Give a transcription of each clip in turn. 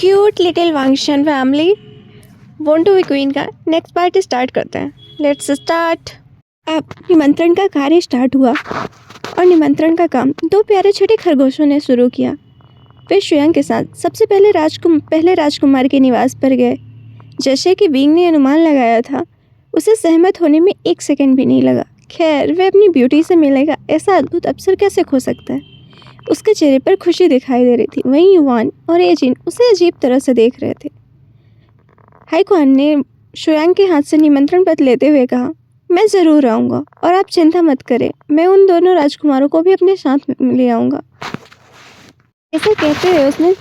Cute little Wangshan family want to be queen का next part start करते हैं। Let's start. अब निमंत्रण का कार्य स्टार्ट हुआ और निमंत्रण का काम दो प्यारे छोटे खरगोशों ने शुरू किया। वे शुयांग के साथ सबसे पहले राजकुमार के निवास पर गए। जैसे कि विंग ने अनुमान लगाया था, उसे सहमत होने में एक सेकंड भी नहीं लगा। खैर, वह अपनी ब्यूटी से मिलेगा, ऐसा अद्भुत अवसर कैसे खो सकता है। उसके चेहरे पर खुशी दिखाई दे रही थी। वहीं युवान और एजिन उसे अजीब तरह से देख रहे थे। हाई क्वान ने शुयांग के हाथ से निमंत्रण पत्र लेते हुए कहा, मैं ज़रूर आऊँगा और आप चिंता मत करें, मैं उन दोनों राजकुमारों को भी अपने साथ ले आऊँगा। ऐसा कहते हुए उसने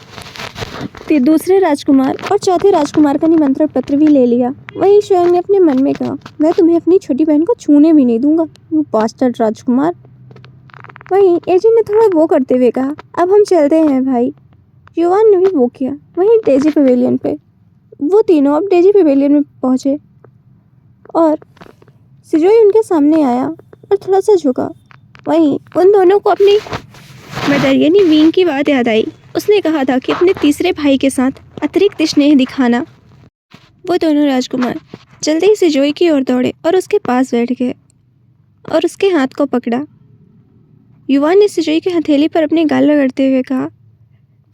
दूसरे राजकुमार और चौथे राजकुमार का निमंत्रण पत्र भी ले लिया। वहीं शुयांग ने अपने मन में कहा, मैं तुम्हें अपनी छोटी बहन को छूने भी नहीं दूंगा, यू बास्टर्ड राजकुमार। वहीं एजिन ने थोड़ा वो करते हुए कहा, अब हम चलते हैं भाई। युवान ने भी वो किया। वहीं डेजी पवेलियन पे वो तीनों अब डेजी पवेलियन में पहुंचे और सिजोई उनके सामने आया और थोड़ा सा झुका। वहीं उन दोनों को अपनी मदर यानी विंग की बात याद आई। उसने कहा था कि अपने तीसरे भाई के साथ अतिरिक्त स्नेह दिखाना। वो दोनों राजकुमार जल्दी ही सिजोई की ओर दौड़े और उसके पास बैठ गए और उसके हाथ को पकड़ा। युवान ने सिजोई की हथेली पर अपनी गाल रगड़ते हुए कहा,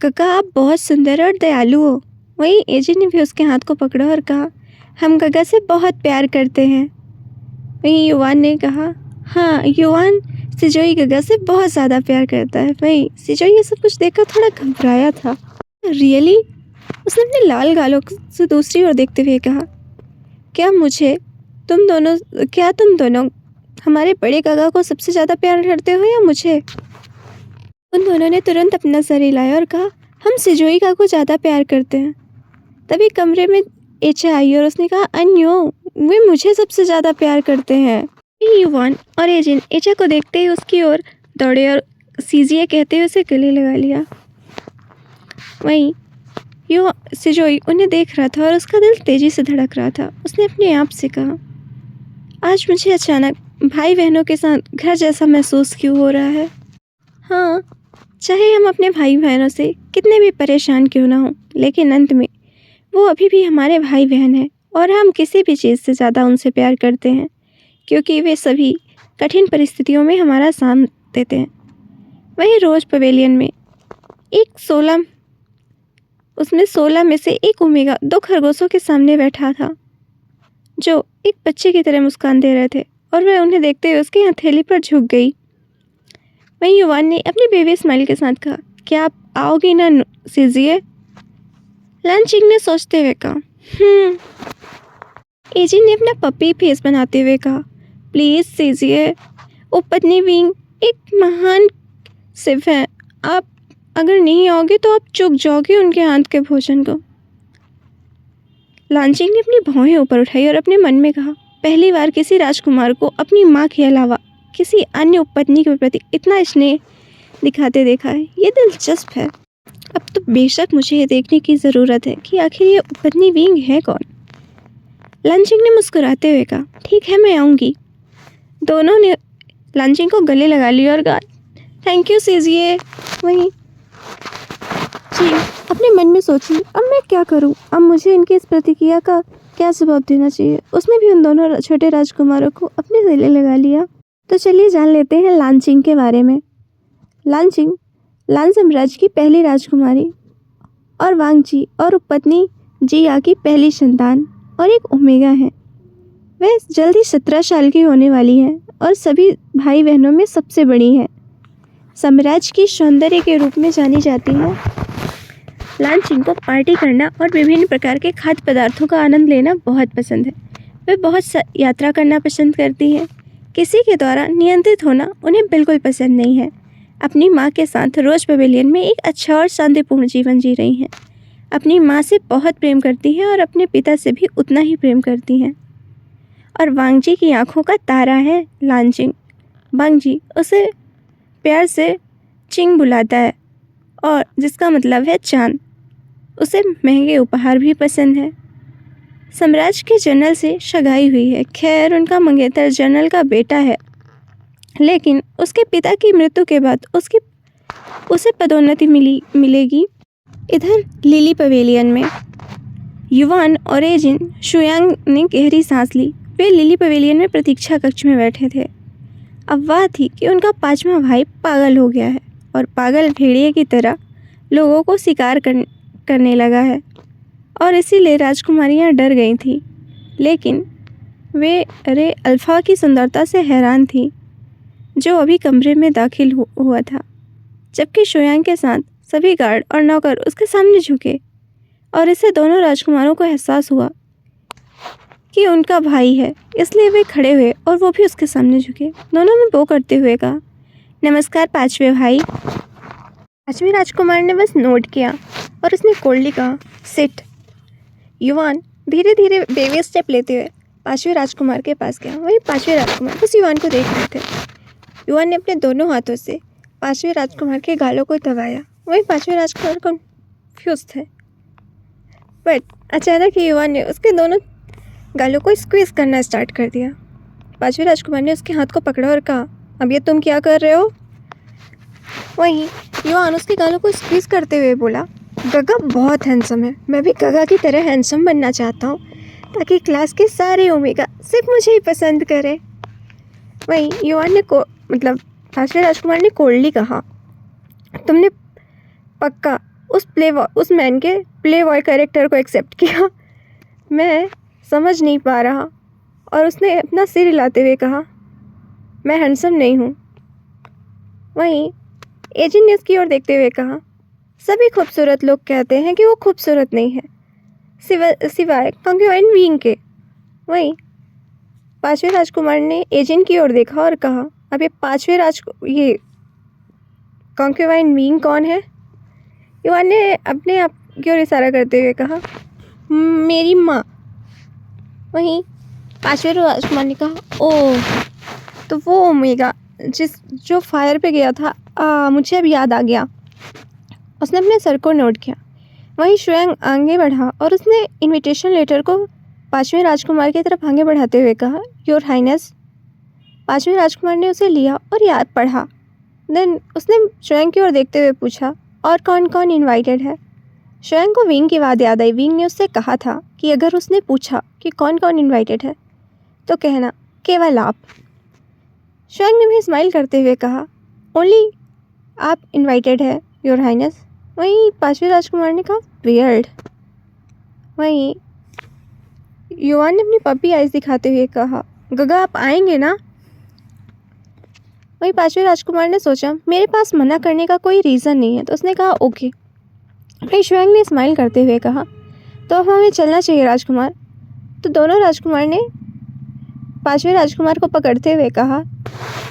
काका आप बहुत सुंदर और दयालु हो। वहीं एजिन ने भी उसके हाथ को पकड़ा और कहा, हम काका से बहुत प्यार करते हैं। वहीं युवान ने कहा, हाँ युवान सिजोई काका से बहुत ज़्यादा प्यार करता है। वहीं सिजोई ये सब कुछ देखकर थोड़ा घबराया था। रियली? उसने अपने लाल गालों से दूसरी ओर देखते हुए कहा, क्या तुम दोनों हमारे बड़े काका को सबसे ज़्यादा प्यार करते हो या मुझे? उन दोनों ने तुरंत अपना सर हिलाया और कहा, हम सिजोई काका को ज़्यादा प्यार करते हैं। तभी कमरे में एचा आई और उसने कहा, अन्यो वे मुझे सबसे ज़्यादा प्यार करते हैं। युवान और एजिन एचा को देखते ही उसकी ओर दौड़े और सीजिए कहते हुए उसे गले लगा लिया। वहीं सिजोई उन्हें देख रहा था और उसका दिल तेजी से धड़क रहा था। उसने अपने आप से कहा, आज मुझे अचानक भाई बहनों के साथ घर जैसा महसूस क्यों हो रहा है। हाँ, चाहे हम अपने भाई बहनों से कितने भी परेशान क्यों ना हों, लेकिन अंत में वो अभी भी हमारे भाई बहन हैं और हम किसी भी चीज़ से ज़्यादा उनसे प्यार करते हैं, क्योंकि वे सभी कठिन परिस्थितियों में हमारा साथ देते हैं। वहीं रोज पवेलियन में उसमें 16 में से एक ओमेगा दो खरगोशों के सामने बैठा था, जो एक बच्चे की तरह मुस्कान दे रहे थे और वह उन्हें देखते हुए उसकी हथेली पर झुक गई। वहीं युवान ने अपनी बेबी स्माइल के साथ कहा, क्या आप आओगी ना सीजिए? लंचिंग ने सोचते हुए कहा, एजिन ने अपना पपी फेस बनाते हुए कहा, प्लीज़ सीजिए, वो पत्नी विंग एक महान शिव है, आप अगर नहीं आओगे तो आप चूक जाओगे उनके हाथ के भोजन को। लांचिंग ने अपनी भौहें ऊपर उठाई और अपने मन में कहा, पहली बार किसी राजकुमार को अपनी माँ के अलावा किसी अन्य उपपत्नी के प्रति इतना स्नेह दिखाते देखा है। ये दिलचस्प है। अब तो बेशक मुझे ये देखने की ज़रूरत है कि आखिर ये उपपत्नी विंग है कौन। लांचिंग ने मुस्कुराते हुए कहा, ठीक है मैं आऊँगी। दोनों ने लांचिंग को गले लगा लिया और कहा, थैंक यू सीजिए। वहीं जी अपने मन में सोची, अब मैं क्या करूं, अब मुझे इनकी इस प्रतिक्रिया का क्या जवाब देना चाहिए। उसने भी उन दोनों छोटे राजकुमारों को अपने गले लगा लिया। तो चलिए जान लेते हैं लांचिंग के बारे में। लांचिंग लान साम्राज्य की पहली राजकुमारी और वांगजी और उपपत्नी जिया की पहली संतान और एक ओमेगा है। वह जल्द ही 17 साल की होने वाली है और सभी भाई बहनों में सबसे बड़ी है। साम्राज्य की सौंदर्य के रूप में जानी जाती है। लांचिंग को पार्टी करना और विभिन्न प्रकार के खाद्य पदार्थों का आनंद लेना बहुत पसंद है। वे बहुत यात्रा करना पसंद करती हैं। किसी के द्वारा नियंत्रित होना उन्हें बिल्कुल पसंद नहीं है। अपनी माँ के साथ रोज पवेलियन में एक अच्छा और शांतिपूर्ण जीवन जी रही हैं। अपनी माँ से बहुत प्रेम करती हैं और अपने पिता से भी उतना ही प्रेम करती हैं। और वांगजी की आंखों का तारा है लांचिंग। वांगजी उसे प्यार से चिंग बुलाता है और जिसका मतलब है चांद। उसे महंगे उपहार भी पसंद है। साम्राज्य के जनरल से सगाई हुई है। खैर उनका मंगेतर जनरल का बेटा है, लेकिन उसके पिता की मृत्यु के बाद उसे पदोन्नति मिलेगी इधर लिली पवेलियन में युवान और एजिन शुयांग ने गहरी सांस ली। वे लिली पवेलियन में प्रतीक्षा कक्ष में बैठे थे। अफवाह थी कि उनका पांचवा भाई पागल हो गया है और पागल भेड़िए की तरह लोगों को शिकार करने लगा है और इसीलिए राजकुमारियां डर गई थीं। लेकिन वे रे अल्फा की सुंदरता से हैरान थी जो अभी कमरे में दाखिल हुआ था, जबकि शुयांग के साथ सभी गार्ड और नौकर उसके सामने झुके और इससे दोनों राजकुमारों को एहसास हुआ कि उनका भाई है। इसलिए वे खड़े हुए और वो भी उसके सामने झुके। दोनों ने बो करते हुए कहा, नमस्कार पांचवे भाई। पांचवे राजकुमार ने बस नोट किया और उसने कोल्डली कहा, सिट। युवान धीरे धीरे बेबी स्टेप लेते हुए पांचवे राजकुमार के पास गया। वही पांचवे राजकुमार बस युवान को देख रहे थे। युवान ने अपने दोनों हाथों से पांचवे राजकुमार के गालों को दबाया। वही पांचवे राजकुमार कंफ्यूज थे, बट अचानक ही युवान ने उसके दोनों गालों को स्क्वीज करना स्टार्ट कर दिया। पांचवे राजकुमार ने उसके हाथ को पकड़ा और कहा, अब ये तुम क्या कर रहे हो? वहीं युवान उसके गालों को स्क्वीज करते हुए बोला, गगा बहुत हैंडसम है। मैं भी गगा की तरह हैंडसम बनना चाहता हूँ ताकि क्लास के सारे ओमेगा सिर्फ मुझे ही पसंद करें। वहीं युवान ने पांचवे राजकुमार ने कोल्डली कहा, तुमने पक्का उस मैन के प्ले बॉय कैरेक्टर को एक्सेप्ट किया? मैं समझ नहीं पा रहा। और उसने अपना सिर हिलाते हुए कहा, मैं हैंडसम नहीं हूँ। वहीं एजिन ने उसकी ओर देखते हुए कहा, सभी खूबसूरत लोग कहते हैं कि वो खूबसूरत नहीं है सिवाय कंक्यूएन विंग के। वहीं पांचवे राजकुमार ने एजिन की ओर देखा और कहा, अब ये कंक्यूएन विंग कौन है? युवान ने अपने आप की ओर इशारा करते हुए कहा, मेरी माँ। वहीं पांचवे राजकुमार ने कहा, ओह, तो वो ओमेगा जो फायर पे गया था, मुझे अब याद आ गया। उसने अपने सर को नोट किया। वहीं शुयांग आगे बढ़ा और उसने इनविटेशन लेटर को पांचवें राजकुमार की तरफ आगे बढ़ाते हुए कहा, योर हाइनेस। पांचवें राजकुमार ने उसे लिया और याद पढ़ा। देन उसने शुयांग की ओर देखते हुए पूछा, और कौन कौन इनवाइटेड है? शुयांग को विंग की बात याद आई। विंग ने उससे कहा था कि अगर उसने पूछा कि कौन कौन इनवाइटेड है तो कहना केवल आप। शुयांग ने भी स्माइल करते हुए कहा, ओनली आप इनवाइटेड है योर हाइनेस। वहीं पांचवें राजकुमार ने कहा, वियर्ड। वहीं युवान ने अपनी पपी आइज दिखाते हुए कहा, गगा आप आएंगे ना? वहीं पांचवें राजकुमार ने सोचा, मेरे पास मना करने का कोई रीज़न नहीं है, तो उसने कहा ओके। वहीं शुयांग ने स्माइल करते हुए कहा, तो अब हमें चलना चाहिए राजकुमार। तो दोनों राजकुमार ने पांचवें राजकुमार को पकड़ते हुए कहा,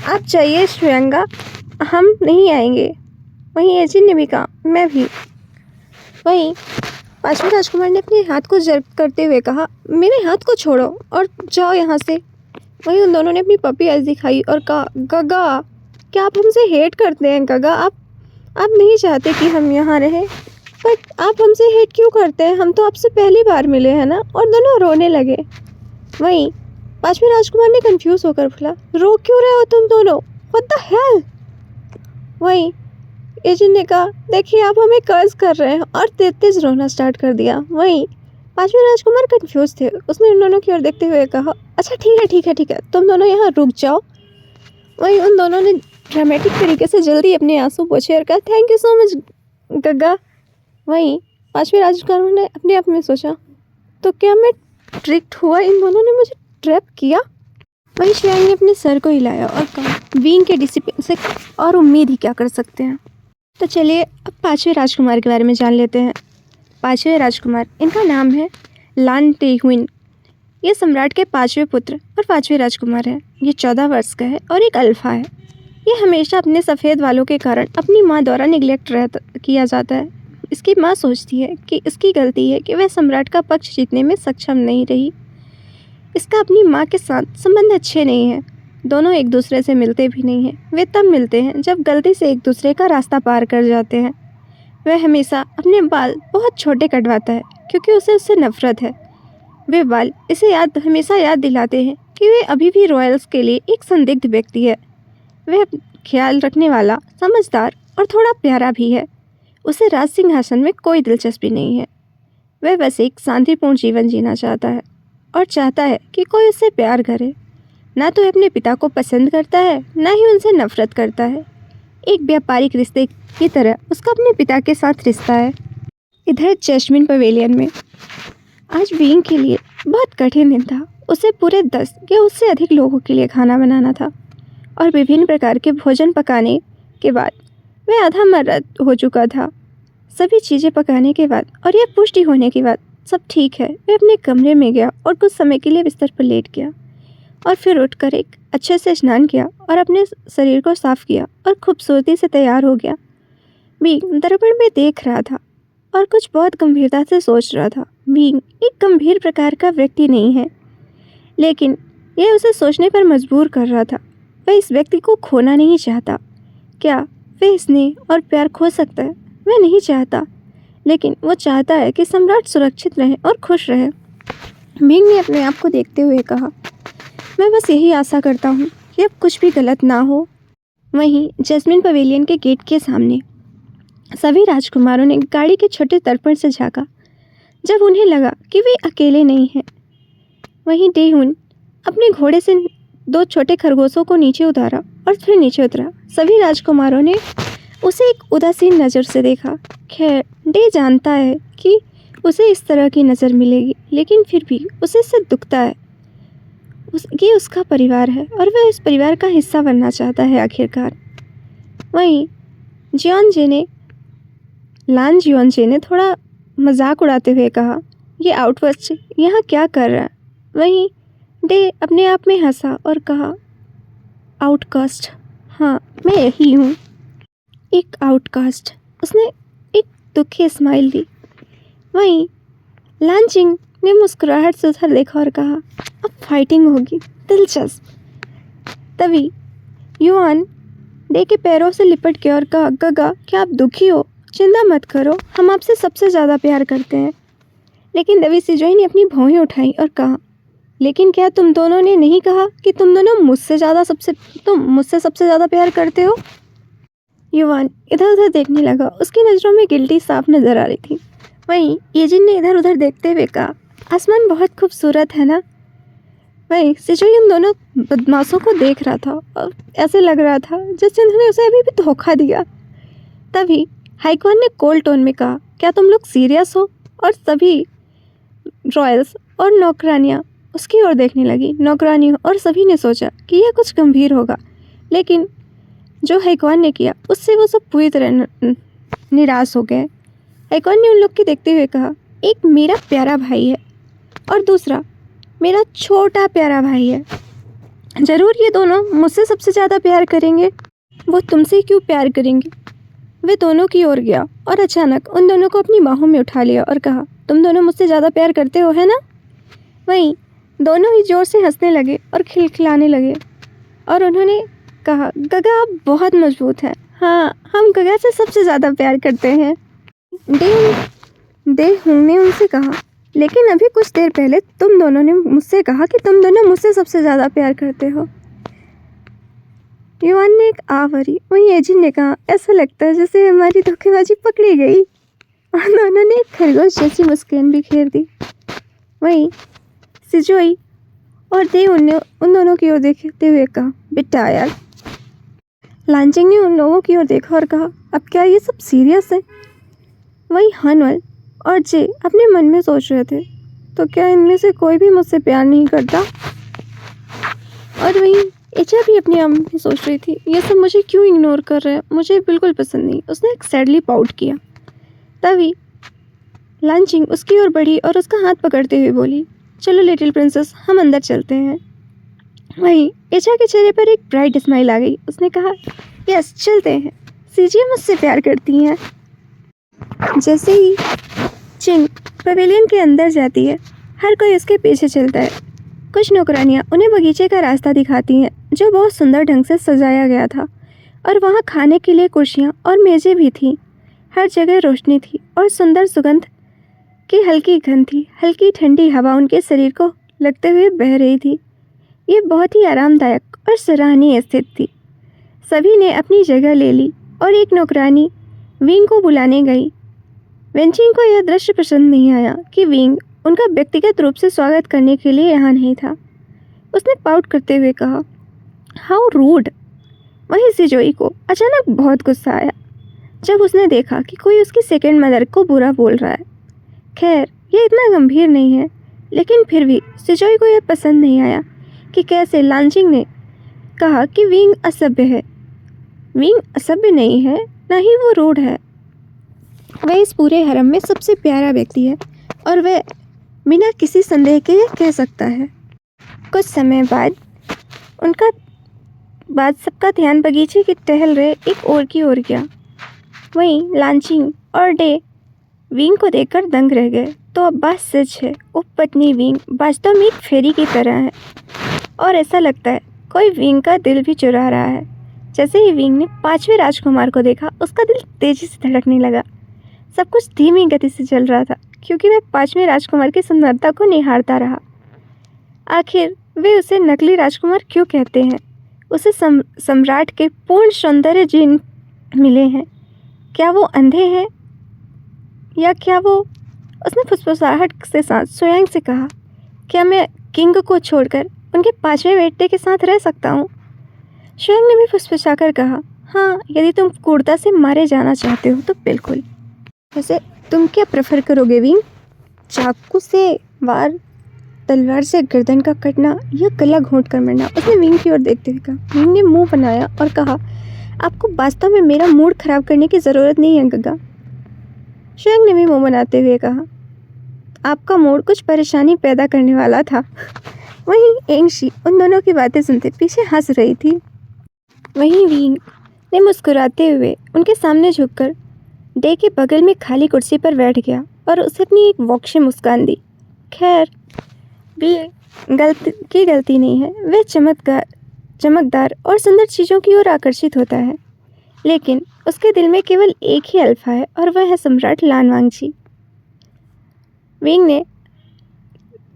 आप जाइए शुयांगा, हम नहीं आएंगे। वहीं एजिन ने भी कहा, मैं भी। वहीं पांचवें राजकुमार ने अपने हाथ को जर्क करते हुए कहा, मेरे हाथ को छोड़ो और जाओ यहाँ से। वहीं उन दोनों ने अपनी पपी आइज दिखाई और कहा, गगा क्या आप हमसे हेट करते हैं? गगा आप नहीं चाहते कि हम यहाँ रहें, बट आप हमसे हेट क्यों करते हैं? हम तो आपसे पहली बार मिले हैं ना। और दोनों रोने लगे। वहीं पांचवें राजकुमार ने कंफ्यूज होकर बोला, रो क्यों रहे हो तुम दोनों? What the hell? वहीं एजिन ने कहा, देखिए आप हमें कर्ज कर रहे हैं, और तेज तेज रोना स्टार्ट कर दिया। वहीं पांचवें राजकुमार कंफ्यूज थे। उसने उन दोनों की ओर देखते हुए कहा, अच्छा ठीक है, तुम दोनों यहाँ रुक जाओ। वहीं उन दोनों ने ड्रामेटिक तरीके से जल्दी अपने आंसू पोंछे और कहा, थैंक यू सो मच गगा। वहीं पांचवें राजकुमार ने अपने आप में सोचा, तो क्या मैं ट्रिक्ड हुआ? इन दोनों ने मुझे ट्रैप किया। वहीं शुयांग ने अपने सर को हिलाया और कहा, विंग के डिसिप्लिन से और उम्मीद ही क्या कर सकते हैं। तो चलिए अब पांचवें राजकुमार के बारे में जान लेते हैं। पांचवें राजकुमार, इनका नाम है लान टेहुइन। ये सम्राट के पांचवें पुत्र और पांचवें राजकुमार हैं। ये 14 वर्ष का है और एक अल्फा है। ये हमेशा अपने सफ़ेद बालों के कारण अपनी माँ द्वारा निगलेक्ट किया जाता है। इसकी माँ सोचती है कि इसकी गलती है कि वह सम्राट का पक्ष जीतने में सक्षम नहीं रही। इसका अपनी माँ के साथ संबंध अच्छे नहीं हैं। दोनों एक दूसरे से मिलते भी नहीं हैं। वे तब मिलते हैं जब गलती से एक दूसरे का रास्ता पार कर जाते हैं। वह हमेशा अपने बाल बहुत छोटे कटवाता है क्योंकि उसे उससे नफरत है। वे बाल इसे हमेशा याद दिलाते हैं कि वे अभी भी रॉयल्स के लिए एक संदिग्ध व्यक्ति है। वह ख्याल रखने वाला, समझदार और थोड़ा प्यारा भी है उसे राज सिंहासन में कोई दिलचस्पी नहीं है। वह बस एक शांतिपूर्ण जीवन जीना चाहता है और चाहता है कि कोई उससे प्यार करे। ना तो अपने पिता को पसंद करता है, ना ही उनसे नफरत करता है। एक व्यापारिक रिश्ते की तरह उसका अपने पिता के साथ रिश्ता है। इधर जैस्मिन पवेलियन में आज बीइंग के लिए बहुत कठिन दिन था। उसे पूरे 10 या उससे अधिक लोगों के लिए खाना बनाना था और विभिन्न प्रकार के भोजन पकाने के बाद वह आधा मर्द हो चुका था। सभी चीज़ें पकाने के बाद और यह पुष्टि होने के बाद सब ठीक है, वह अपने कमरे में गया और कुछ समय के लिए बिस्तर पर लेट गया और फिर उठकर एक अच्छे से स्नान किया और अपने शरीर को साफ किया और खूबसूरती से तैयार हो गया। बीइंग दर्पण में देख रहा था और कुछ बहुत गंभीरता से सोच रहा था। बीइंग एक गंभीर प्रकार का व्यक्ति नहीं है, लेकिन यह उसे सोचने पर मजबूर कर रहा था। वह इस व्यक्ति को खोना नहीं चाहता। क्या वह स्नेह और प्यार खो सकता है? वह नहीं चाहता, लेकिन वो चाहता है कि सम्राट सुरक्षित रहे और खुश रहे। बीइंग ने अपने आप को देखते हुए कहा, मैं बस यही आशा करता हूँ कि अब कुछ भी गलत ना हो। वहीं जैस्मिन पवेलियन के गेट के सामने सभी राजकुमारों ने गाड़ी के छोटे दर्पण से झांका। जब उन्हें लगा कि वे अकेले नहीं हैं, वहीं डेहुन अपने घोड़े से 2 छोटे खरगोशों को नीचे उतारा और फिर नीचे उतरा। सभी राजकुमारों ने उसे एक उदासीन नज़र से देखा। खैर, डे जानता है कि उसे इस तरह की नज़र मिलेगी, लेकिन फिर भी उसे इससे दुखता है। ये उसका परिवार है और वह इस परिवार का हिस्सा बनना चाहता है आखिरकार। वहीं लान जियोनजे ने थोड़ा मजाक उड़ाते हुए कहा, ये आउटपोस्ट यहाँ क्या कर रहा है? वहीं डे अपने आप में हंसा और कहा, आउटकास्ट, हाँ मैं यही हूँ, एक आउटकास्ट। उसने एक दुखी स्माइल दी। वहीं लानचिंग ने मुस्कुराहट से उधर देखा और कहा, अब फाइटिंग होगी, दिलचस्प। तभी युआन डे के पैरों से लिपट के और कहा, गगा क्या आप दुखी हो? चिंता मत करो, हम आपसे सबसे ज़्यादा प्यार करते हैं। लेकिन देवी सिजोई ने अपनी भौहें उठाई और कहा, लेकिन क्या तुम दोनों ने नहीं कहा कि तुम दोनों मुझसे सबसे ज़्यादा प्यार करते हो? युवान इधर उधर देखने लगा। उसकी नज़रों में गिल्टी साफ नज़र आ रही थी। वहीं येजिन ने इधर उधर देखते हुए कहा, आसमान बहुत खूबसूरत है ना? वहीं सिजोई उन दोनों बदमाशों को देख रहा था और ऐसे लग रहा था जैसे उन्होंने उसे अभी भी धोखा दिया। तभी हाइक्वान ने कोल्ड टोन में कहा, क्या तुम लोग सीरियस हो? और सभी रॉयल्स और नौकरानियाँ उसकी ओर देखने लगी। नौकरानियों और सभी ने सोचा कि यह कुछ गंभीर होगा, लेकिन जो हाइक्वान ने किया उससे वो सब पूरी तरह निराश हो गए। हाइक्वान ने उन लोग के देखते हुए कहा, एक मेरा प्यारा भाई है और दूसरा मेरा छोटा प्यारा भाई है। ज़रूर ये दोनों मुझसे सबसे ज़्यादा प्यार करेंगे। वो तुमसे क्यों प्यार करेंगे? वे दोनों की ओर गया और अचानक उन दोनों को अपनी बाहों में उठा लिया और कहा, तुम दोनों मुझसे ज़्यादा प्यार करते हो, है ना? वहीं दोनों ही जोर से हंसने लगे और खिलखिलाने लगे और उन्होंने कहा, गगा आप बहुत मजबूत हैं। हाँ, हम गगा से सबसे ज़्यादा प्यार करते हैं। डेहुंग ने उनसे कहा, लेकिन अभी कुछ देर पहले तुम दोनों ने मुझसे कहा कि तुम दोनों मुझसे सबसे ज़्यादा प्यार करते हो। युवान ने एक आवरी। वहीं एजिन ने कहा, ऐसा लगता है जैसे हमारी धोखेबाजी पकड़ी गई। और दोनों ने एक खरगोश जैसी मुस्कान भी खेर दी। वहीं सिजोई और डेहुन ने उन दोनों की ओर देखते हुए कहा, बेटा यार। लानचिंग ने उन लोगों की ओर देखा और कहा, अब क्या ये सब सीरियस है? वहीं हनवल और जे अपने मन में सोच रहे थे, तो क्या इनमें से कोई भी मुझसे प्यार नहीं करता? और वहीं एचा भी अपने आप में सोच रही थी, ये सब मुझे क्यों इग्नोर कर रहे हैं? मुझे बिल्कुल पसंद नहीं। उसने एक सैडली पाउट किया। तभी लानचिंग उसकी ओर बढ़ी और उसका हाथ पकड़ते हुए बोली, चलो लिटिल प्रिंसेस, हम अंदर चलते हैं। वहीं एचा के चेहरे पर एक ब्राइट स्माइल आ गई। उसने कहा, यस चलते हैं, सीजिए मुझसे प्यार करती हैं। जैसे ही चिंग पवेलियन के अंदर जाती है, हर कोई उसके पीछे चलता है। कुछ नौकरानियाँ उन्हें बगीचे का रास्ता दिखाती हैं, जो बहुत सुंदर ढंग से सजाया गया था, और वहाँ खाने के लिए कुर्सियाँ और मेज़ें भी थीं। हर जगह रोशनी थी और सुंदर सुगंध की हल्की गंध थी। हल्की ठंडी हवा उनके शरीर को लगते हुए बह रही थी। ये बहुत ही आरामदायक और सराहनीय स्थिति थी। सभी ने अपनी जगह ले ली और एक नौकरानी विंग को बुलाने गई। वेंचिंग को यह दृश्य पसंद नहीं आया कि विंग उनका व्यक्तिगत रूप से स्वागत करने के लिए यहाँ नहीं था। उसने पाउट करते हुए कहा, हाउ रूड। वहीं सिजोई को अचानक बहुत गुस्सा आया जब उसने देखा कि कोई उसकी सेकंड मदर को बुरा बोल रहा है। खैर, यह इतना गंभीर नहीं है, लेकिन फिर भी सिजोई को यह पसंद नहीं आया कि कैसे लांचिंग ने कहा कि विंग असभ्य है। विंग असभ्य नहीं है, न ही वो रूड है। वह इस पूरे हरम में सबसे प्यारा व्यक्ति है और वह बिना किसी संदेह के कह सकता है। कुछ समय बाद सबका ध्यान बगीचे की टहल रहे एक और की ओर गया। वहीं लांचिंग और डे विंग को देखकर दंग रह गए। तो अब बात सच है, उपपत्नी विंग वास्तव में एक फेरी की तरह है और ऐसा लगता है कोई विंग का दिल भी चुरा रहा है। जैसे ही विंग ने 5वें राजकुमार को देखा, उसका दिल तेजी से धड़कने लगा। सब कुछ धीमी गति से चल रहा था क्योंकि वह 5वें राजकुमार की सुंदरता को निहारता रहा। आखिर वे उसे नकली राजकुमार क्यों कहते हैं? उसे सम्राट के पूर्ण सौंदर्य जिन मिले हैं। क्या वो अंधे हैं या क्या वो? उसने फुसफुसाहट के साथ स्वयं से कहा, क्या मैं किंग को छोड़कर उनके 5वें बेटे के साथ रह सकता हूँ? स्वयं ने भी फुसफुसाकर कहा, हाँ, यदि तुम क्रूरता से मारे जाना चाहते हो तो बिल्कुल। वैसे तुम क्या प्रेफर करोगे विंग? चाकू से वार, तलवार से गर्दन का कटना या गला घोंट कर मरना? उसने विंग की ओर देखते हुए कहा। विंग ने मुंह बनाया और कहा, आपको वास्तव में मेरा मूड खराब करने की ज़रूरत नहीं है गग्गा। शेंग ने भी मुंह बनाते हुए कहा, आपका मूड कुछ परेशानी पैदा करने वाला था। वहीं एंगशी उन दोनों की बातें सुनते पीछे हंस रही थी। वहीं विंग ने मुस्कुराते हुए उनके सामने झुककर डे के बगल में खाली कुर्सी पर बैठ गया और उसे अपनी एक वॉक्शी मुस्कान दी। खैर, गलती नहीं है, वह चमकदार और सुंदर चीज़ों की ओर आकर्षित होता है, लेकिन उसके दिल में केवल एक ही अल्फा है और वह है सम्राट लान वांगजी। विंग ने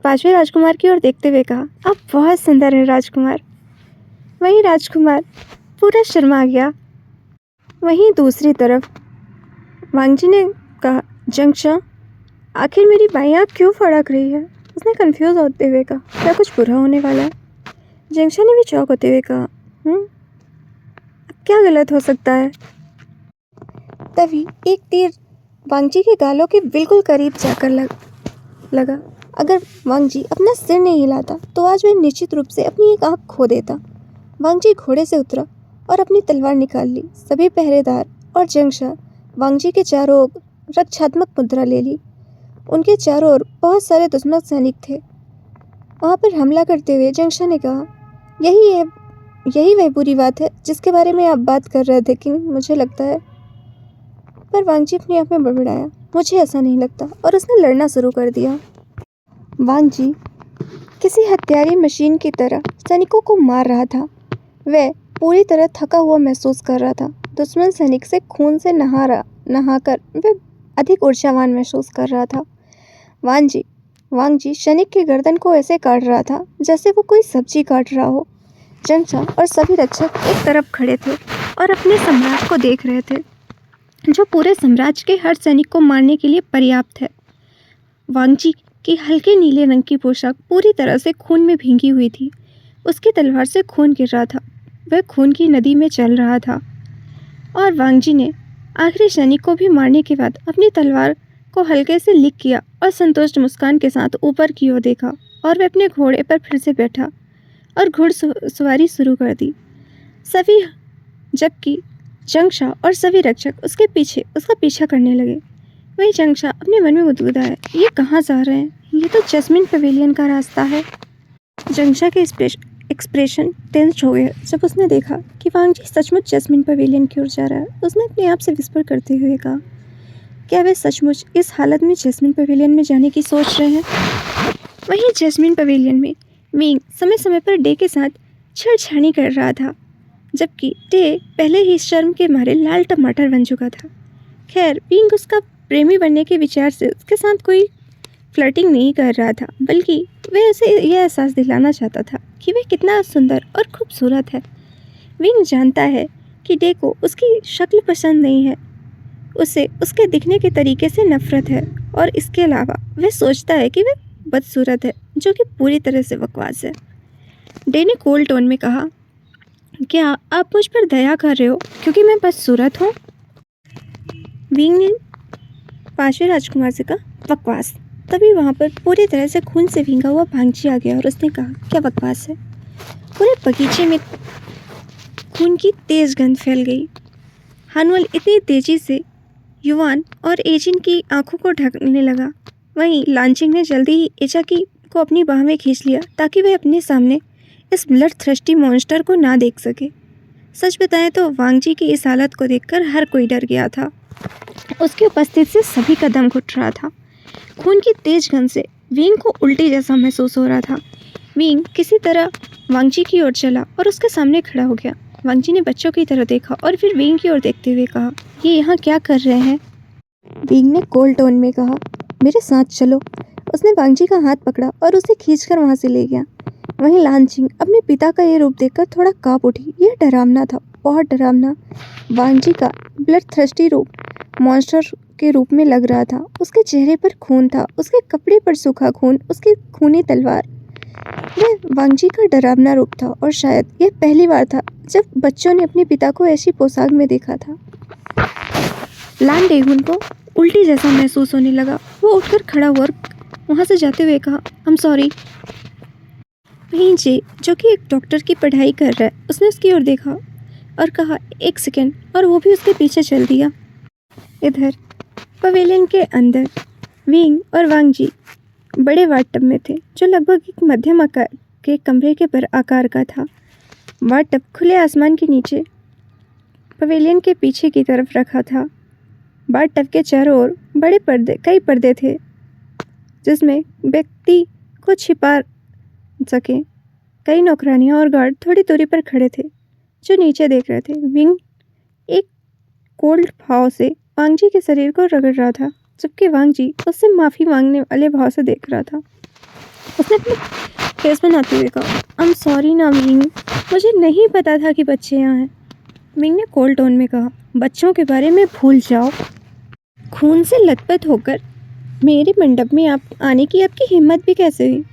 5वें राजकुमार की ओर देखते हुए कहा, आप बहुत सुंदर हैं राजकुमार। वहीं राजकुमार पूरा शर्मा गया। वहीं दूसरी तरफ वांगजी ने कहा, जंगशा, आखिर मेरी बाईं आँख क्यों फड़क रही है? उसने कंफ्यूज होते हुए कहा, क्या कुछ बुरा होने वाला है? जंगशा ने भी चौंक होते हुए कहा, क्या गलत हो सकता है? तभी एक तीर वांगजी के गालों के बिल्कुल करीब जाकर लगा। अगर वांगजी अपना सिर नहीं हिलाता तो आज वह निश्चित रूप से अपनी एक आँख खो देता। वांगजी घोड़े से उतरा और अपनी तलवार निकाल ली। सभी पहरेदार और जंगशा वांगजी के चारों ओर रक्षात्मक मुद्रा ले ली। उनके चारों ओर बहुत सारे दुश्मन सैनिक थे। वहाँ पर हमला करते हुए जंगशा ने कहा, यही वह बुरी बात है जिसके बारे में आप बात कर रहे थे किंग, मुझे लगता है। पर वांगजी अपने आप में बड़बड़ाया, मुझे ऐसा नहीं लगता, और उसने लड़ना शुरू कर दिया। वांगजी किसी हत्यारी मशीन की तरह सैनिकों को मार रहा था। वह पूरी तरह थका हुआ महसूस कर रहा था। दुश्मन सैनिक से खून से नहाकर वह अधिक ऊर्जावान महसूस कर रहा था। वांगजी सैनिक की गर्दन को ऐसे काट रहा था जैसे वो कोई सब्जी काट रहा हो। जंगशा और सभी रक्षक एक तरफ खड़े थे और अपने सम्राट को देख रहे थे, जो पूरे साम्राज्य के हर सैनिक को मारने के लिए पर्याप्त है। वांगजी की हल्के नीले रंग की पोशाक पूरी तरह से खून में भींगी हुई थी। उसकी तलवार से खून गिर रहा था। वह खून की नदी में चल रहा था और वांगजी ने आखिरी सैनिक को भी मारने के बाद अपनी तलवार को हल्के से लिक किया और संतुष्ट मुस्कान के साथ ऊपर की ओर देखा और वह अपने घोड़े पर फिर से बैठा और घुड़सवारी शुरू कर दी। जबकि जंगशा और सभी रक्षक उसका पीछा करने लगे। वही जंगशा अपने मन में मुदमुदाया, ये कहाँ जा रहे हैं? ये तो जैस्मिन पवेलियन का रास्ता है। जंगशा के एक्सप्रेशन टेंस हो गया जब उसने देखा कि वांगजी सचमुच जैस्मिन पवेलियन की ओर जा रहा है। उसने अपने आप से विस्पर करते हुए कहा, क्या वे सचमुच इस हालत में जैस्मिन पवेलियन में जाने की सोच रहे हैं? वहीं जैस्मिन पवेलियन में विंग समय समय पर डे के साथ छेड़छाड़ी कर रहा था, जबकि डे पहले ही शर्म के मारे लाल टमाटर बन चुका था। खैर, विंग उसका प्रेमी बनने के विचार से उसके साथ कोई फ्लर्टिंग नहीं कर रहा था, बल्कि वह उसे यह एहसास दिलाना चाहता था कि वह कितना सुंदर और खूबसूरत है। विंग जानता है कि डे को उसकी शक्ल पसंद नहीं है। उसे उसके दिखने के तरीके से नफरत है और इसके अलावा वह सोचता है कि वह बदसूरत है, जो कि पूरी तरह से बकवास है। डे ने कोल्ड टोन में कहा, क्या आप मुझ पर दया कर रहे हो क्योंकि मैं बदसूरत हूँ? विंग ने 5वें राजकुमार से कहा, बकवास। तभी वहाँ पर पूरी तरह से खून से भींगा हुआ भांगची आ गया और उसने कहा, क्या बकवास है? पूरे बगीचे में खून की तेज गंध फैल गई। हानुअल इतनी तेजी से युवान और एजिन की आंखों को ढकने लगा। वहीं लांचिंग ने जल्दी ही एचा को अपनी बाह में खींच लिया ताकि वह अपने सामने इस ब्लड थ्रस्टी मॉन्स्टर को ना देख सके। सच बताएं तो वांगजी की इस हालत को देखकर हर कोई डर गया था। उसकी उपस्थिति से सभी का दम घुट रहा था। खून की तेज गंध से विंग को उल्टी जैसा महसूस हो रहा था। विंग किसी तरह वांगजी की ओर चला और उसके सामने खड़ा हो गया। वांगजी ने बच्चों की तरह देखा और फिर विंग की ओर देखते हुए कहा, ये यहाँ क्या कर रहे हैं? विंग ने कोल्ड टोन में कहा, मेरे साथ चलो। उसने वांगजी का हाथ पकड़ा और उसे खींचकर वहाँ से ले गया। वहीं लांचिंग अपने पिता का ये रूप देखकर थोड़ा काँप उठी। यह डरावना था, बहुत डरावना। वांगजी का ब्लड थ्रस्टी रूप मॉन्स्टर के रूप में लग रहा था। उसके चेहरे पर खून था, उसके कपड़े पर सूखा खून, उसकी खूनी तलवार। यह वांगजी का डरावना रूप था और शायद यह पहली बार था जब बच्चों ने अपने पिता को ऐसी पोशाक में देखा था। लान डेहुन को उल्टी जैसा महसूस होने लगा। वो उठकर खड़ा हुआ और वहाँ से जाते हुए कहा, I'm sorry। वहीं जे, जो कि एक डॉक्टर की पढ़ाई कर रहा है, उसने उसकी ओर देखा और कहा, एक सेकेंड, और वो भी उसके पीछे चल दिया। इधर पवेलियन के अंदर विंग और वांगजी बड़े वाटटब में थे, जो लगभग एक मध्यम आकार के कमरे के पर आकार का था। वाटटब खुले आसमान के नीचे पवेलियन के पीछे की तरफ रखा था। बाथटब के चारों ओर कई पर्दे थे, जिसमें व्यक्ति को छिपा सके। कई नौकरानियां और गार्ड थोड़ी दूरी पर खड़े थे, जो नीचे देख रहे थे। विंग एक कोल्ड भाव से वांगजी के शरीर को रगड़ रहा था, जबकि वांगजी उससे माफ़ी मांगने वाले भाव से देख रहा था। उसने अपने फेस बनाते हुए कहा, I'm sorry ना विंग, मुझे नहीं पता था कि बच्चे यहाँ हैं। विंग ने कोल्ड टोन में कहा, बच्चों के बारे में भूल जाओ। खून से लथपथ होकर मेरे मंडप में आप आने की आपकी हिम्मत भी कैसे हुई?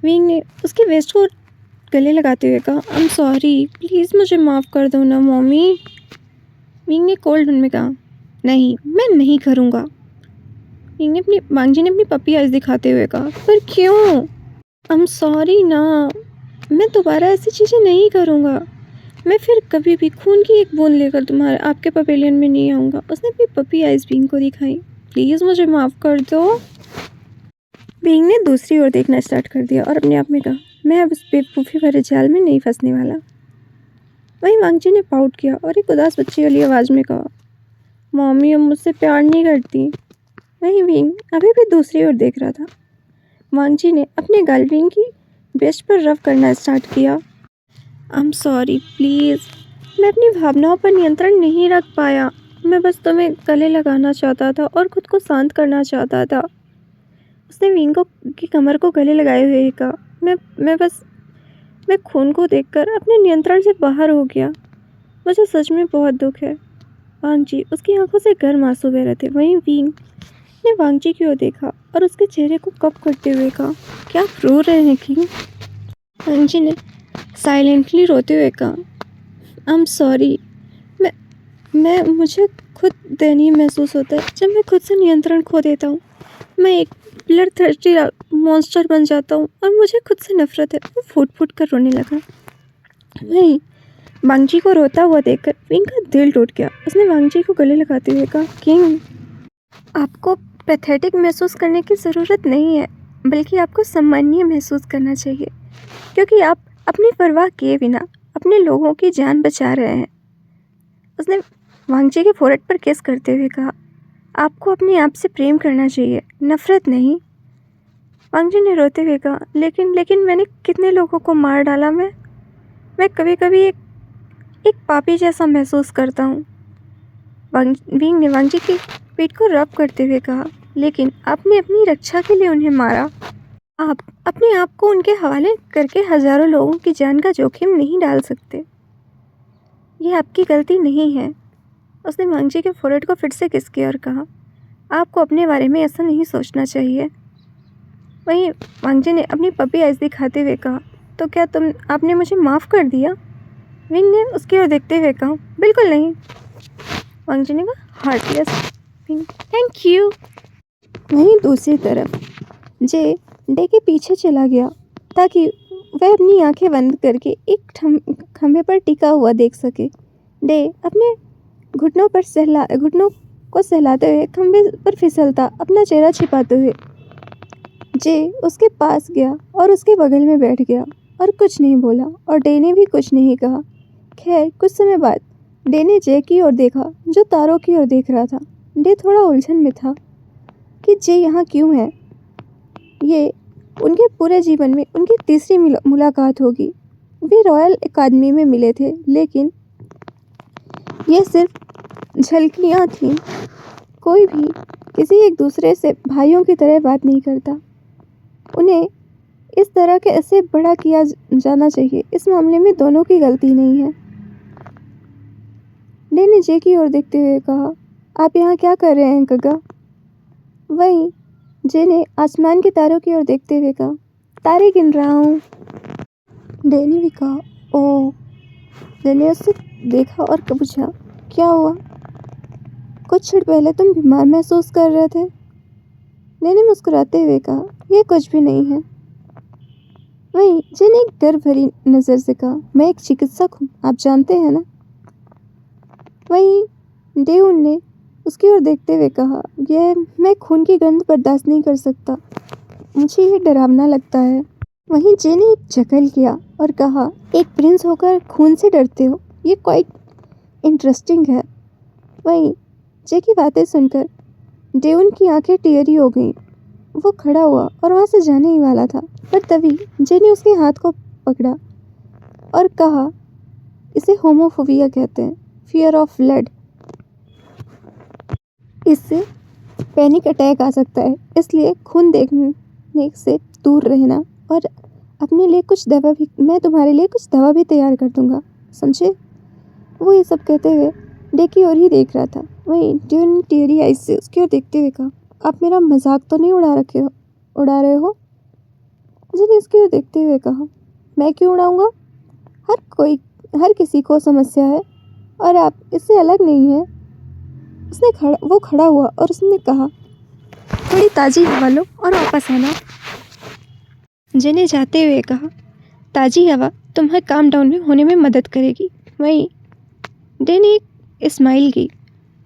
विंग ने उसके वेस्ट को गले लगाते हुए कहा, I'm sorry, प्लीज़ मुझे माफ़ कर दो ना मम्मी। विंग ने कोल्ड टोन में कहा, नहीं, मैं नहीं करूँगा। वांगजी ने अपनी पपी आइज दिखाते हुए कहा, पर क्यों? I'm sorry ना, मैं दोबारा ऐसी चीज़ें नहीं करूँगा। मैं फिर कभी भी खून की एक बूंद लेकर आपके पवेलियन में नहीं आऊँगा। उसने अपनी पपी आइज विंग को दिखाई। प्लीज़ मुझे माफ़ कर दो। विंग ने दूसरी ओर देखना स्टार्ट कर दिया और अपने आप में कहा, मैं अब इस बेवकूफ़ी भरे जाल में नहीं फंसने वाला। वहीं वांगजी ने पाउट किया और एक उदास बच्ची वाली आवाज़ में कहा, मम्मी अब मुझसे प्यार नहीं करती। वहीं विंग अभी भी दूसरी ओर देख रहा था। वांगजी ने अपने गाल विंग की वेस्ट पर रफ करना स्टार्ट किया। I'm sorry, प्लीज़, मैं अपनी भावनाओं पर नियंत्रण नहीं रख पाया। मैं बस तुम्हें गले लगाना चाहता था और खुद को शांत करना चाहता था। उसने विंग की कमर को गले लगाए हुए कहा, मैं खून को देखकर अपने नियंत्रण से बाहर हो गया। मुझे सच में बहुत दुख है। वांगजी उसकी आंखों से गर्म आंसू बह रहे थे। वहीं विंग ने वांगजी की ओर देखा और उसके चेहरे को कप करते हुए कहा, क्या आप रो रहे हैं किंग? वांगजी ने साइलेंटली रोते हुए कहा, I'm sorry, मुझे खुद दयनीय महसूस होता है जब मैं खुद से नियंत्रण खो देता हूँ। मैं एक ब्लड थर्स्टी मॉन्स्टर बन जाता हूँ और मुझे खुद से नफरत है। वो फूट फूट कर रोने लगा। वहीं वांगजी को रोता हुआ देखकर विंग का दिल टूट गया। उसने वांगजी को गले लगाते हुए कहा, किंग, आपको पैथेटिक महसूस करने की ज़रूरत नहीं है, बल्कि आपको सम्मानीय महसूस करना चाहिए, क्योंकि आप अपनी परवाह किए बिना अपने लोगों की जान बचा रहे हैं। उसने वांगजी के फोrehead पर किस करते हुए कहा, आपको अपने आप से प्रेम करना चाहिए, नफरत नहीं। वांगजी ने रोते हुए कहा, लेकिन मैंने कितने लोगों को मार डाला। मैं कभी कभी एक पापी जैसा महसूस करता हूँ। विंग ने वांगजी की पीठ को रब करते हुए कहा, लेकिन आपने अपनी रक्षा के लिए उन्हें मारा। आप अपने आप को उनके हवाले करके हज़ारों लोगों की जान का जोखिम नहीं डाल सकते। ये आपकी गलती नहीं है। उसने वांगजी के फोrehead को फिर से किस किया और कहा, आपको अपने बारे में ऐसा नहीं सोचना चाहिए। वहीं वांगजी ने अपनी पपी आइज दिखाते हुए कहा, तो क्या आपने मुझे माफ़ कर दिया? विंग ने उसकी ओर देखते हुए कहा, बिल्कुल नहीं। वांगजी ने कहा, हार्टलेस विंग, थैंक यू। वहीं दूसरी तरफ जे डे के पीछे चला गया ताकि वह अपनी आंखें बंद करके एक खंभे पर टिका हुआ देख सके। डे अपने घुटनों को सहलाते हुए खंभे पर फिसलता अपना चेहरा छिपाते हुए जे उसके पास गया और उसके बगल में बैठ गया और कुछ नहीं बोला और डे ने भी कुछ नहीं कहा। खैर कुछ समय बाद डे ने जे की ओर देखा जो तारों की ओर देख रहा था। डे थोड़ा उलझन में था कि जे यहाँ क्यों है। ये उनके पूरे जीवन में उनकी तीसरी मुलाकात होगी। वे रॉयल अकादमी में मिले थे, लेकिन ये सिर्फ झलकियाँ थीं। कोई भी किसी एक दूसरे से भाइयों की तरह बात नहीं करता। उन्हें इस तरह के ऐसे बड़ा किया जाना चाहिए। इस मामले में दोनों की गलती नहीं है। डे ने जे की ओर देखते हुए कहा, आप यहाँ क्या कर रहे हैं गगा? वहीं जे ने आसमान के तारों की ओर देखते हुए कहा, तारे गिन रहा हूँ। डे ने भी कहा, ओह। जे ने उससे देखा और पूछा, क्या हुआ? कुछ क्षण पहले तुम बीमार महसूस कर रहे थे। डे ने मुस्कुराते हुए कहा, यह कुछ भी नहीं है। वहीं जे ने एक डर भरी नज़र से कहा, मैं एक चिकित्सक हूँ, आप जानते हैं ना? वहीं डेउन ने उसकी ओर देखते हुए कहा, मैं खून की गंध बर्दाश्त नहीं कर सकता, मुझे ये डरावना लगता है। वहीं जे ने एक चकल किया और कहा, एक प्रिंस होकर खून से डरते हो, ये क्वाइट इंटरेस्टिंग है। वहीं जे की बातें सुनकर डेउन की आंखें टेढ़ी हो गईं। वो खड़ा हुआ और वहाँ से जाने ही वाला था, पर तभी जे ने उसके हाथ को पकड़ा और कहा, इसे होमोफोबिया कहते हैं, फियर ऑफ ब्लड। इससे पैनिक अटैक आ सकता है, इसलिए खून देखने से दूर रहना और अपने लिए कुछ दवा भी, मैं तुम्हारे लिए कुछ दवा भी तैयार कर दूंगा, समझे? वो ये सब कहते हुए डे की ओर ही देख रहा था। वहीं ड्यून टेढ़ी आइज से उसकी ओर देखते हुए कहा, आप मेरा मजाक तो नहीं उड़ा रहे हो? जिन्हें उसकी ओर देखते हुए कहा, मैं क्यों उड़ाऊंगा? हर किसी को समस्या है और आप इससे अलग नहीं है। वो खड़ा हुआ और उसने कहा, थोड़ी ताज़ी हवा लो और वापस आना। जिन्हें जाते हुए कहा, ताज़ी हवा तुम्हें काम डाउन में होने में मदद करेगी। वहीं डे ने एक स्माइल की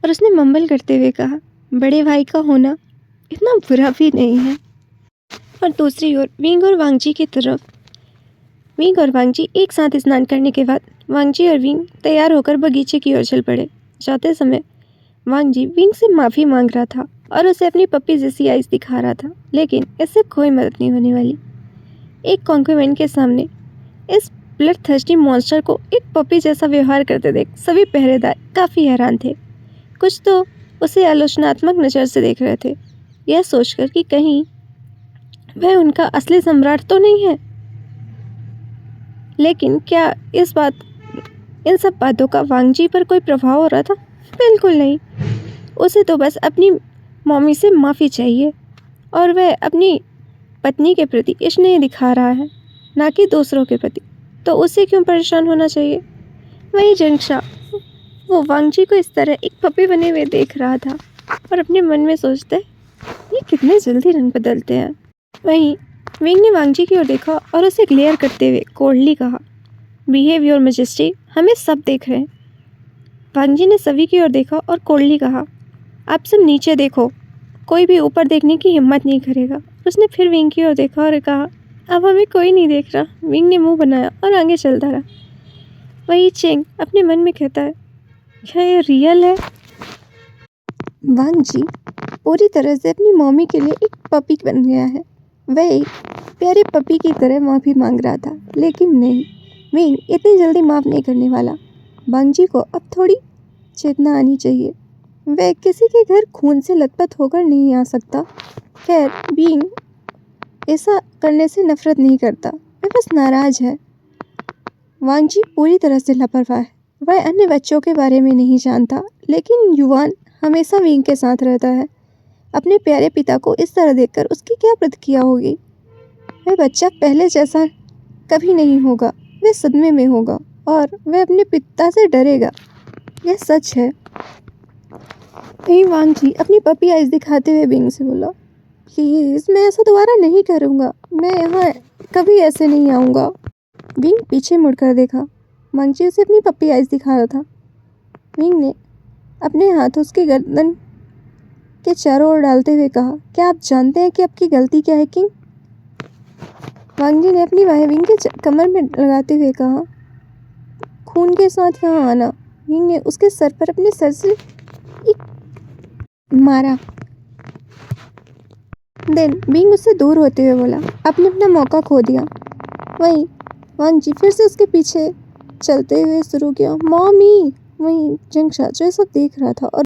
और उसने मम्बल करते हुए कहा, बड़े भाई का होना इतना बुरा भी नहीं है। और दूसरी ओर विंग और वांगजी एक साथ स्नान करने के बाद वांगजी और विंग तैयार होकर बगीचे की ओर चल पड़े। जाते समय वांगजी विंग से माफ़ी मांग रहा था और उसे अपनी पप्पी जैसी आइज दिखा रहा था, लेकिन इससे कोई मदद नहीं होने वाली। एक कॉन्क्यूमेंट के सामने इस ब्लड थर्स्टी मॉन्स्टर को एक पपी जैसा व्यवहार करते देख सभी पहरेदार काफ़ी हैरान थे। कुछ तो उसे आलोचनात्मक नज़र से देख रहे थे, यह सोचकर कि कहीं वह उनका असली सम्राट तो नहीं है। लेकिन क्या इन सब बातों का वांगजी पर कोई प्रभाव हो रहा था? बिल्कुल नहीं। उसे तो बस अपनी मम्मी से माफ़ी चाहिए और वह अपनी पत्नी के प्रति स्नेह दिखा रहा है, ना कि दूसरों के प्रति, तो उसे क्यों परेशान होना चाहिए? वही जंगशा वो वांगजी को इस तरह एक पपी बने हुए देख रहा था और अपने मन में सोचते, ये कितने जल्दी रंग बदलते हैं। वहीं विंग ने वांगजी की ओर देखा और उसे ग्लेयर करते हुए कोल्डली कहा, बिहेव योर मैजेस्टी, हमें सब देख रहे हैं। वांगजी ने सभी की ओर देखा और कोल्डली कहा, आप सब नीचे देखो, कोई भी ऊपर देखने की हिम्मत नहीं करेगा। उसने फिर विंग की ओर देखा और कहा, अब हमें कोई नहीं देख रहा। विंग ने मुंह बनाया और आगे चलता रहा। वही चेंग अपने मन में कहता है, क्या ये रियल है? वांगजी पूरी तरह से अपनी मम्मी के लिए एक पपी बन गया है। वह एक प्यारे पपी की तरह माफ़ी मांग रहा था, लेकिन नहीं, विंग इतनी जल्दी माफ़ नहीं करने वाला। वांगजी को अब थोड़ी चेतना आनी चाहिए। वह किसी के घर खून से लथपथ होकर नहीं आ सकता। खैर, विंग ऐसा करने से नफरत नहीं करता, वह बस नाराज़ है। वांगजी पूरी तरह से लापरवाह है। वह अन्य बच्चों के बारे में नहीं जानता, लेकिन युवान हमेशा विंग के साथ रहता है। अपने प्यारे पिता को इस तरह देखकर उसकी क्या प्रतिक्रिया होगी? वह बच्चा पहले जैसा कभी नहीं होगा। वह सदमे में होगा और वह अपने पिता से डरेगा। यह सच है। वहीं वांग जी अपनी पपी आइज दिखाते हुए विंग से बोला, प्लीज़ मैं ऐसा दोबारा नहीं करूँगा। मैं यहाँ कभी ऐसे नहीं आऊँगा। विंग पीछे मुड़कर देखा। वांग जी उसे अपनी पपी आइज दिखा रहा था। विंग ने अपने हाथ उसके गर्दन के चारों ओर डालते हुए कहा, क्या आप जानते हैं कि आपकी गलती क्या है किंग? वांग जी ने अपनी बाहें विंग के कमर में लगाते हुए कहा, खून के साथ यहाँ आना। विंग ने उसके सर पर अपने सर से एक मारा। देन विंग उससे दूर होते हुए बोला, आपने अपना मौका खो दिया। वहीं वांग जी फिर से उसके पीछे चलते हुए शुरू किया, मॉमी। वहीं जंगशा जो सब देख रहा था और